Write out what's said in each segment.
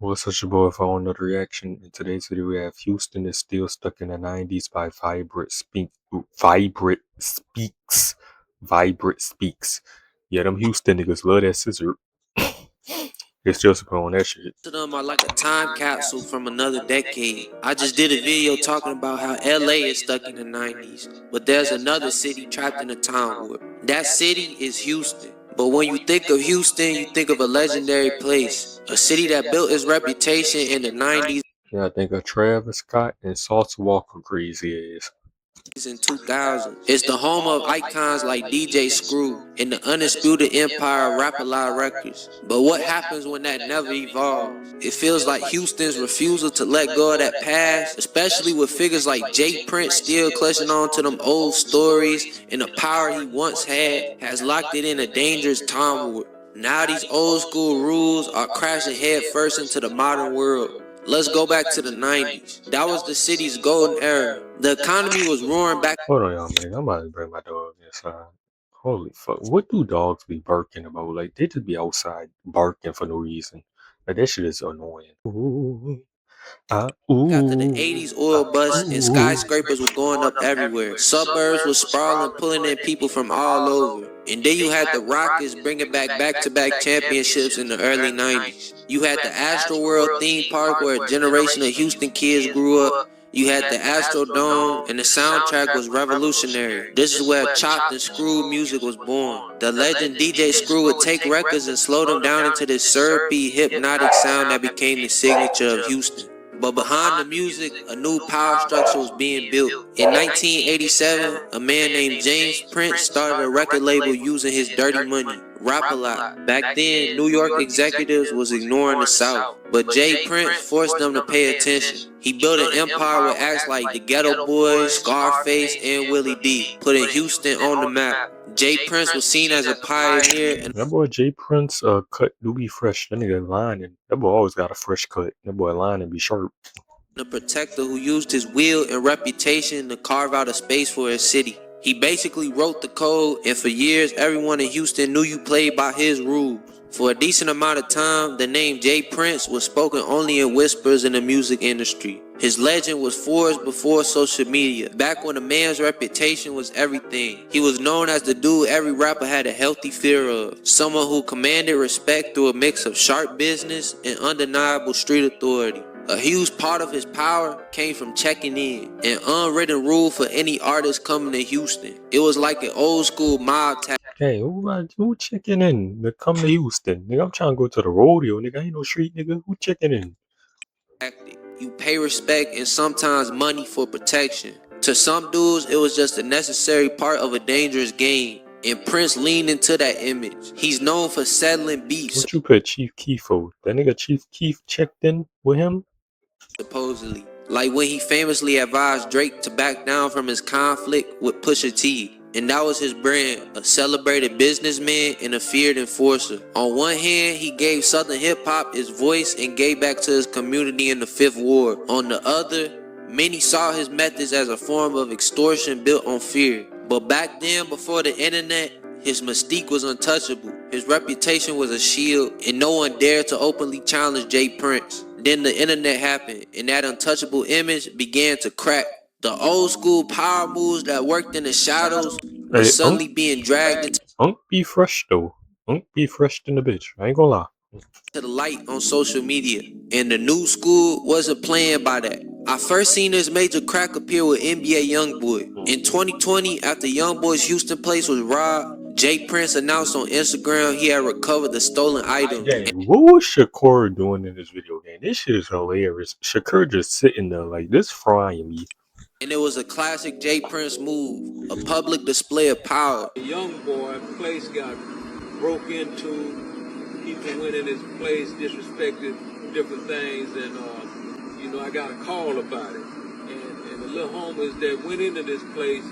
What's up, your boy, for another reaction? In today's video, we have Houston is still stuck in the 90s by Vibrant Speaks. Vibrant Speaks. Yeah, them Houston niggas love that scissor. They still support on that shit. To them are like a time capsule from another decade. I just did a video talking about how LA is stuck in the 90s, but there's another city trapped in a time warp. That city is Houston. But when you think of Houston, you think of a legendary place, a city that built its reputation in the 90s Yeah, I think of Travis Scott and Salsa Walker crazy ass. and 2000. It's the home of icons like DJ Screw and the undisputed empire of Rap-A-Lot Records. But what happens when that never evolves? It feels like Houston's refusal to let go of that past, especially with figures like Jay Prince still clutching on to them old stories, and the power he once had has locked it in a dangerous time warp. Now these old school rules are crashing head first into the modern world. Let's go back to the 90s. That was the city's golden era. The economy was roaring back. Hold on, y'all, man. I'm about to bring my dog inside. Holy fuck. What do dogs be barking about? Like, they just be outside barking for no reason. Like, that shit is annoying. Ooh. After the 80s oil bust and skyscrapers were going up everywhere. Suburbs were sprawling, pulling in people from all over. And then you had the Rockets bringing back back-to-back championships in the early 90s. You had the Astroworld theme park where a generation of Houston kids grew up. You had the Astrodome, and the soundtrack was revolutionary. This is where chopped and screwed music was born. The legend DJ Screw would take records and slow them down into this syrupy, hypnotic sound that became the signature of Houston. But behind the music, a new power structure was being built. In 1987, a man named James Prince started a record label using his dirty money, Rap-A-Lot. Back then, New York executives was ignoring the South, but Jay Prince forced them to pay attention. He built an empire with acts like the Ghetto Boys, Scarface, and Willie D, putting Houston on the map. Jay Prince was seen as a pioneer. And that boy Jay Prince cut do be fresh. That nigga lining. That boy always got a fresh cut. That boy lining be sharp. The protector who used his will and reputation to carve out a space for his city. He basically wrote the code, and for years everyone in Houston knew you played by his rules. For a decent amount of time, the name Jay Prince was spoken only in whispers in the music industry. His legend was forged before social media, back when a man's reputation was everything. He was known as the dude every rapper had a healthy fear of, someone who commanded respect through a mix of sharp business and undeniable street authority. A huge part of his power came from checking in, an unwritten rule for any artist coming to Houston. It was like an old school mob tactic. Hey, who checking in to come to Houston? Nigga, I'm trying to go to the rodeo, nigga. Ain't no street, nigga. Who checking in? You pay respect and sometimes money for protection. To some dudes, it was just a necessary part of a dangerous game. And Prince leaned into that image. He's known for settling beefs. What you put Chief Keef for? That nigga Chief Keef checked in with him? Supposedly. Like when he famously advised Drake to back down from his conflict with Pusha T. And that was his brand, a celebrated businessman and a feared enforcer. On one hand, he gave Southern hip-hop its voice and gave back to his community in the Fifth Ward. On the other, many saw his methods as a form of extortion built on fear. But back then, before the internet, his mystique was untouchable. His reputation was a shield, and no one dared to openly challenge Jay Prince. Then the internet happened, and that untouchable image began to crack. The old school power moves that worked in the shadows were suddenly being dragged into Unk be fresh though. Unk be fresh in the bitch. I ain't gonna lie. to the light on social media, and the new school wasn't playing by that. I first seen this major crack appear with NBA YoungBoy. In 2020, after YoungBoy's Houston place was robbed, Jay Prince announced on Instagram he had recovered the stolen item. What was Shakur doing in this video game? This shit is hilarious. Shakur just sitting there like this frying me. And it was a classic Jay Prince move, a public display of power. The young boy place got broke into. People went in his place, disrespected different things, and I got a call about it. And the little homies that went into this place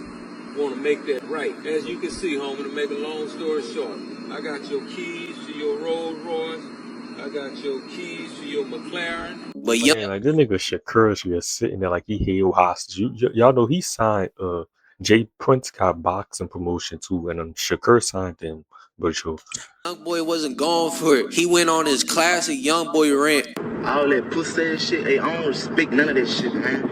want to make that right. As you can see, homie, to make a long story short, I got your keys to your Rolls Royce. I got your keys to your McLaren. But man, like this nigga Shakur is just sitting there like he held hostage. Y'all know he signed Jay Prince got boxing promotion too, and Shakur signed him. But YoungBoy wasn't going for it. He went on his classic YoungBoy rant. All that pussy ass shit, hey, I don't respect none of that shit, man.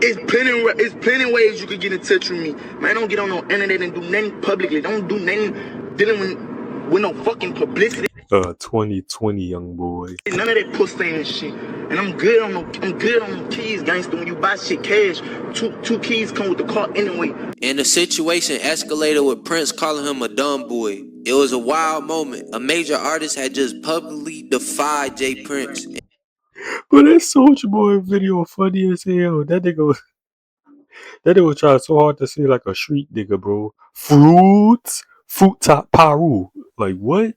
It's plenty ways you can get in touch with me. Man, don't get on no internet and do nothing publicly. Don't do nothing dealing with no fucking publicity. 2020 young boy. None of that pussy and shit. And I'm good on the keys, gangster. When you buy shit cash, two keys come with the car anyway. And the situation escalated with Prince calling him a dumb boy. It was a wild moment. A major artist had just publicly defied Jay Prince. But that Soulja Boy video funny as hell. That nigga was trying so hard to say like a street nigga, bro. Fruit top paru. Like what?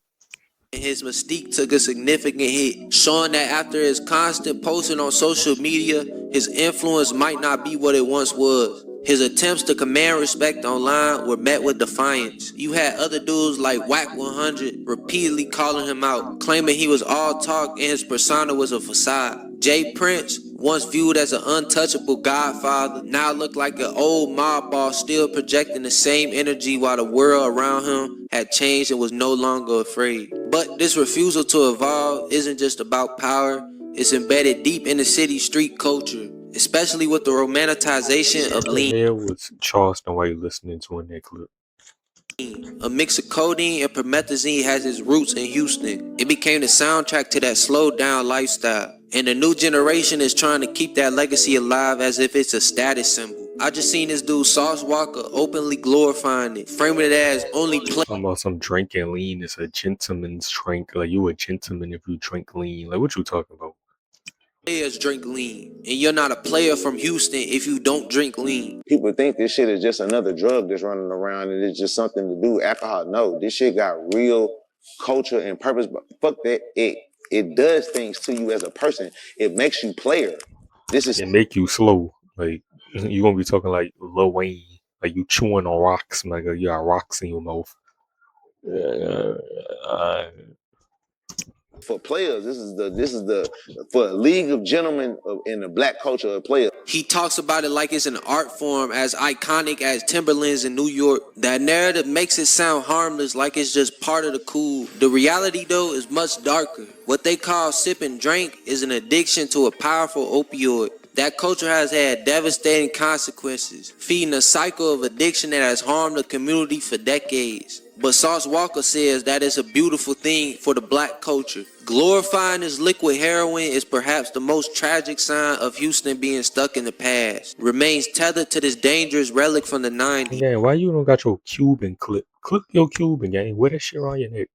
His mystique took a significant hit, showing that after his constant posting on social media, his influence might not be what it once was. His attempts to command respect online were met with defiance. You had other dudes like Whack 100 repeatedly calling him out, claiming he was all talk and his persona was a facade. Jay Prince, once viewed as an untouchable godfather, now looked like an old mob boss still projecting the same energy while the world around him had changed and was no longer afraid. But this refusal to evolve isn't just about power, it's embedded deep in the city's street culture, especially with the romanticization of The lean. hell was Charleston while you listening to in that clip? A mix of codeine and promethazine has its roots in Houston. It became the soundtrack to that slowed down lifestyle. And the new generation is trying to keep that legacy alive as if it's a status symbol. I just seen this dude Sauce Walker openly glorifying it, framing it as only Talking about some drinking lean is a gentleman's drink. Like you a gentleman if you drink lean. Like what you talking about? players drink lean. And you're not a player from Houston if you don't drink lean. People think this shit is just another drug that's running around and it's just something to do. Alcohol, no. This shit got real culture and purpose. But fuck that. It does things to you as a person. It makes you player. It make you slow. Like you gonna be talking like Lil Wayne. Like you chewing on rocks, like you got rocks in your mouth. For players, this is the for a league of gentlemen in the black culture of players. He talks about it like it's an art form as iconic as Timberlands in New York. That narrative makes it sound harmless, like it's just part of the cool. The reality though is much darker. What they call sip and drink is an addiction to a powerful opioid. That culture has had devastating consequences, feeding a cycle of addiction that has harmed the community for decades. But Sauce Walker says that it's a beautiful thing for the black culture. Glorifying this liquid heroin is perhaps the most tragic sign of Houston being stuck in the past. Remains tethered to this dangerous relic from the 90s. Yeah, why you don't got your Cuban clip? Clip your Cuban, gang. Wear that shit around your neck.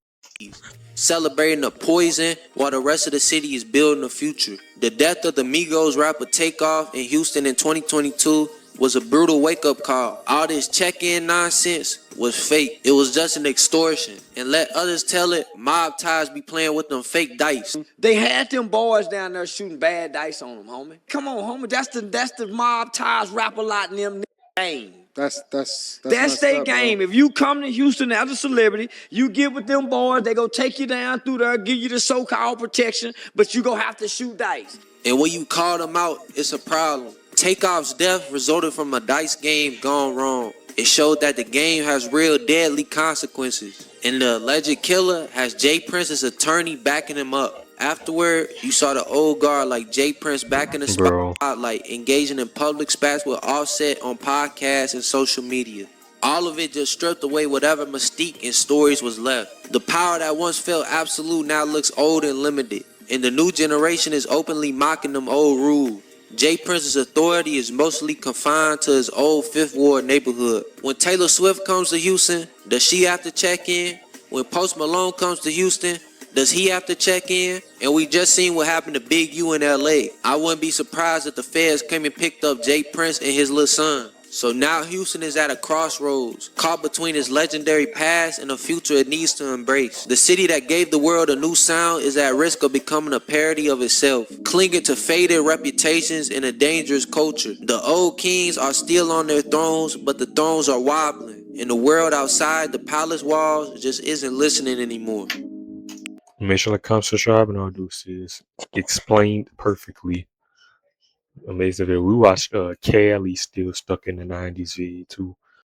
Celebrating the poison while the rest of the city is building a future. The death of the Migos rapper Takeoff in Houston in 2022 was a brutal wake-up call. All this check-in nonsense was fake. It was just an extortion. And let others tell it, mob ties be playing with them fake dice. They had them boys down there shooting bad dice on them, homie. Come on, homie. That's the mob ties rap a lot in them game. That's their game. If you come to Houston as a celebrity, you get with them boys, they go take you down through there, give you the so-called protection, but you gonna have to shoot dice. And when you call them out, it's a problem. Takeoff's death resulted from a dice game gone wrong. It showed that the game has real deadly consequences. And the alleged killer has Jay Prince's attorney backing him up. Afterward, you saw the old guard like Jay Prince back in the spotlight, engaging in public spats with Offset on podcasts and social media. All of it just stripped away whatever mystique and stories was left. The power that once felt absolute now looks old and limited. And the new generation is openly mocking them old rules. Jay Prince's authority is mostly confined to his old Fifth Ward neighborhood. When Taylor Swift comes to Houston, does she have to check in? When Post Malone comes to Houston, does he have to check in? And we just seen what happened to Big U in LA. I wouldn't be surprised if the feds came and picked up Jay Prince and his little son. So now Houston is at a crossroads, caught between its legendary past and a future it needs to embrace. The city that gave the world a new sound is at risk of becoming a parody of itself, clinging to faded reputations and a dangerous culture. The old kings are still on their thrones, but the thrones are wobbling. And the world outside the palace walls just isn't listening anymore. Make sure to comment, subscribe, and all deuces. Explained perfectly. Amazing video. We watched Cali still stuck in the 90's vid too.